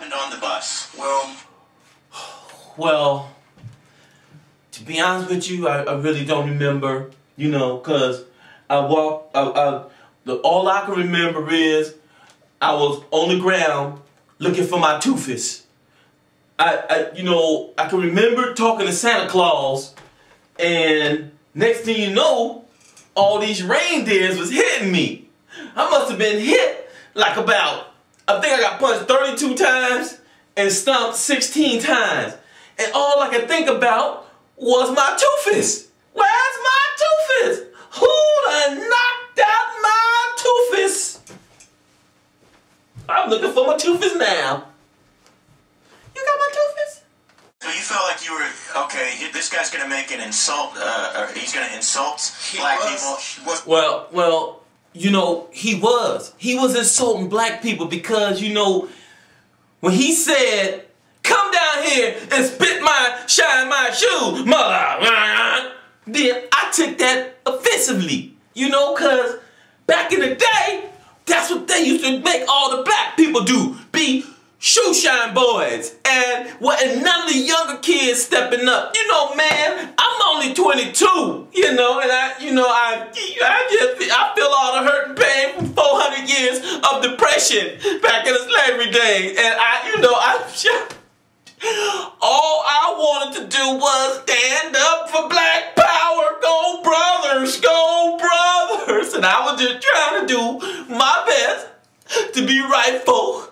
happened on the bus? Well, to be honest with you, I really don't remember, you know, because all I can remember is I was on the ground looking for my toothpaste. I can remember talking to Santa Claus, and next thing you know, all these reindeers was hitting me. I must have been hit like about, I think I got punched 32 times and stomped 16 times. And all I could think about was my toothpaste. Where's my toothpaste? Who done knocked out my toothpaste? I'm looking for my toothpaste now. You got my toothpaste? So you felt like you were, okay, this guy's going to make an insult, or he's going to insult black people? Well, you know, he was insulting black people because, you know, when he said, come down here and shine my shoes, mother, then I took that offensively, you know, because back in the day, that's what they used to make all the black people do, be shoe shine boys, and none of the younger kids stepping up. You know, man, I'm only 22, you know, and I feel all the hurt and pain from 400 years of depression back in the slavery days, and all I wanted to do was stand up for black power. Go brothers, go brothers. And I was just trying to do my best to be rightful.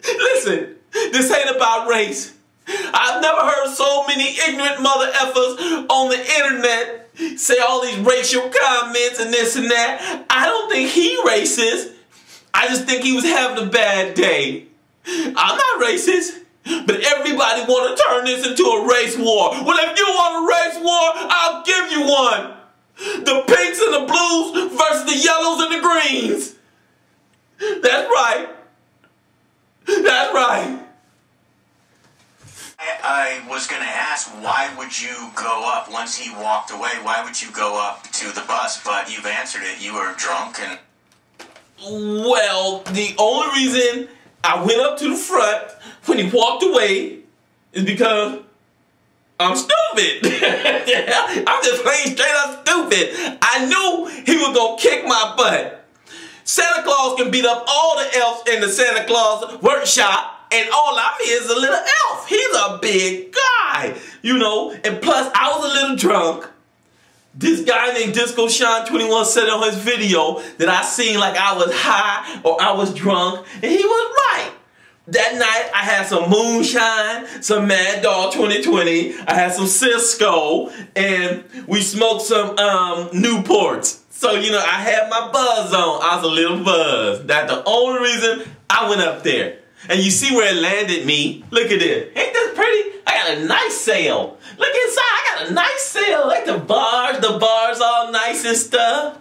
Listen, this ain't about race. I've never heard so many ignorant mother effers on the internet say all these racial comments and this and that. I don't think he racist. I just think he was having a bad day. I'm not racist. But everybody want to turn this into a race war. Well, if you want a race war, I'll give you one. The pinks and the blues versus the yellows and the greens. That's right. That's right. I was going to ask, why would you go up once he walked away? Why would you go up to the bus? But you've answered it. You were drunk and... Well, the only reason I went up to the front when he walked away is because I'm stupid. I'm just plain straight up stupid. I knew he was going to kick my butt. Santa Claus can beat up all the elves in the Santa Claus workshop, and all I'm is a little elf. He's a big guy, you know, and plus I was a little drunk. This guy named Disco Sean 21 said on his video that I seemed like I was high or I was drunk, and he was right. That night, I had some moonshine, some Mad Dog 2020, I had some Cisco, and we smoked some Newports. So, you know, I had my buzz on. I was a little buzzed. That's the only reason I went up there. And you see where it landed me? Look at this. Ain't this pretty? I got a nice sail. Look inside, I got a nice sail. Like the bars all nice and stuff.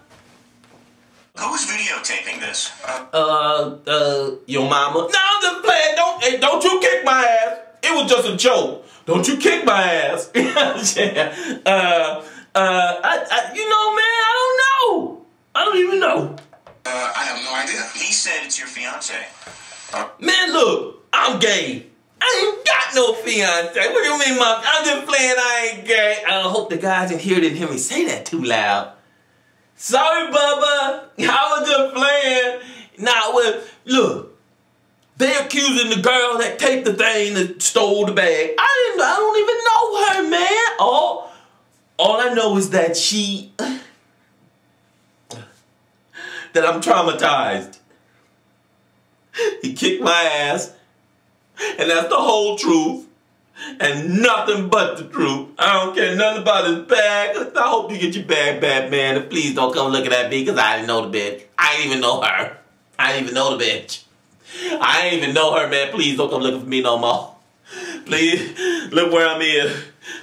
Who's videotaping this? Your mama. No, I'm just playing. Don't you kick my ass. It was just a joke. Don't you kick my ass. You know, man, I don't know. I don't even know. I have no idea. He said it's your fiance. Man, look, I'm gay. I ain't got no fiance. What do you mean, Mom? I'm just playing, I ain't gay. I hope the guys in here didn't hear me say that too loud. Sorry, Bubba. I was just playing. Now, look, they accusing the girl that taped the thing that stole the bag. I don't even know her, man. All I know is that that I'm traumatized. He kicked my ass, and that's the whole truth. And nothing but the truth. I don't care nothing about his bag. I hope you get your bag back, man. And please don't come looking at me because I didn't know the bitch. I didn't even know her. I didn't even know the bitch. I didn't even know her, man. Please don't come looking for me no more. Please, look where I'm in.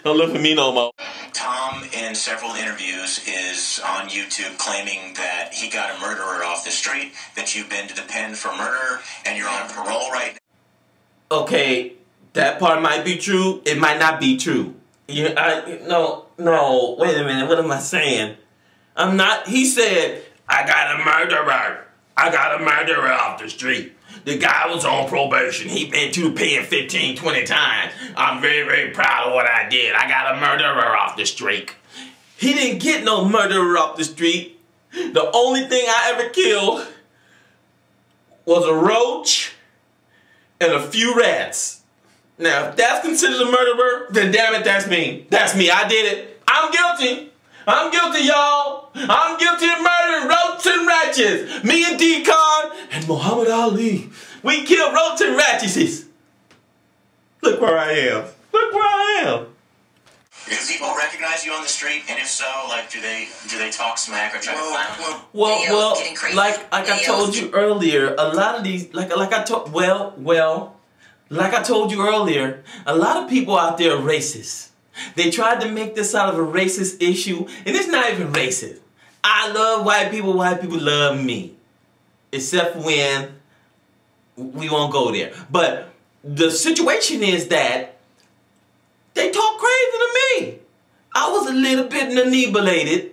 Don't look for me no more. Tom, in several interviews, is on YouTube claiming that he got a murderer off the street, that you've been to the pen for murder, and you're on parole right now. Okay. That part might be true. It might not be true. No. Wait a minute. What am I saying? I'm not. He said, I got a murderer. I got a murderer off the street. The guy was on probation. He been to the pen 15, 20 times. I'm very, very proud of what I did. I got a murderer off the street. He didn't get no murderer off the street. The only thing I ever killed was a roach and a few rats. Now, if that's considered a murderer, then damn it, that's me. That's me. I did it. I'm guilty. I'm guilty, y'all. I'm guilty of murdering roaches and ratchets. Me and Deacon and Muhammad Ali. We killed roaches and ratchets. Look where I am. Look where I am. Do people recognize you on the street? And if so, like, do they talk smack or try to clown? Well, like I told you earlier, a lot of these, like I told you earlier, a lot of people out there are racist. They tried to make this out of a racist issue, and it's not even racist. I love white people love me. Except when we won't go there. But the situation is that they talk crazy to me. I was a little bit inebriated,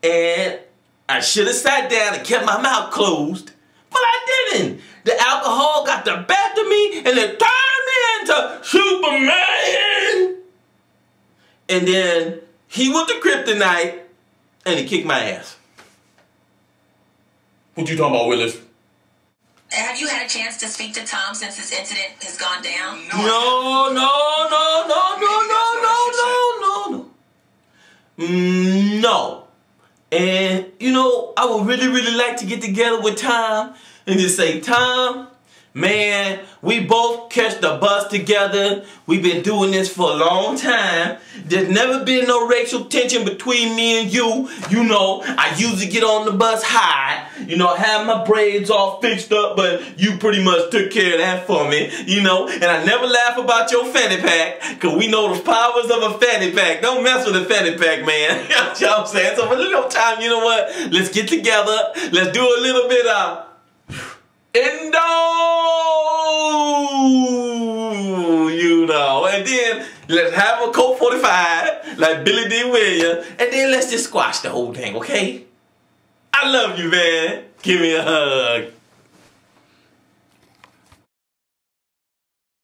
and I should have sat down and kept my mouth closed, but I didn't. The alcohol got the best of me, and it turned me into Superman. And then he went to kryptonite, and he kicked my ass. What you talking about, Willis? Have you had a chance to speak to Tom since this incident has gone down? No. And, you know, I would really like to get together with Tom and just say, Tom, man, we both catch the bus together. We've been doing this for a long time. There's never been no racial tension between me and you. You know, I usually get on the bus high. You know, I have my braids all fixed up, but you pretty much took care of that for me. You know, and I never laugh about your fanny pack, because we know the powers of a fanny pack. Don't mess with a fanny pack, man. You know what I'm saying? So for a little time, you know what? Let's get together. Let's do a little bit of Indo, you know, and then let's have a Colt 45 like Billy D. Williams, and then let's just squash the whole thing, okay? I love you, man. Give me a hug.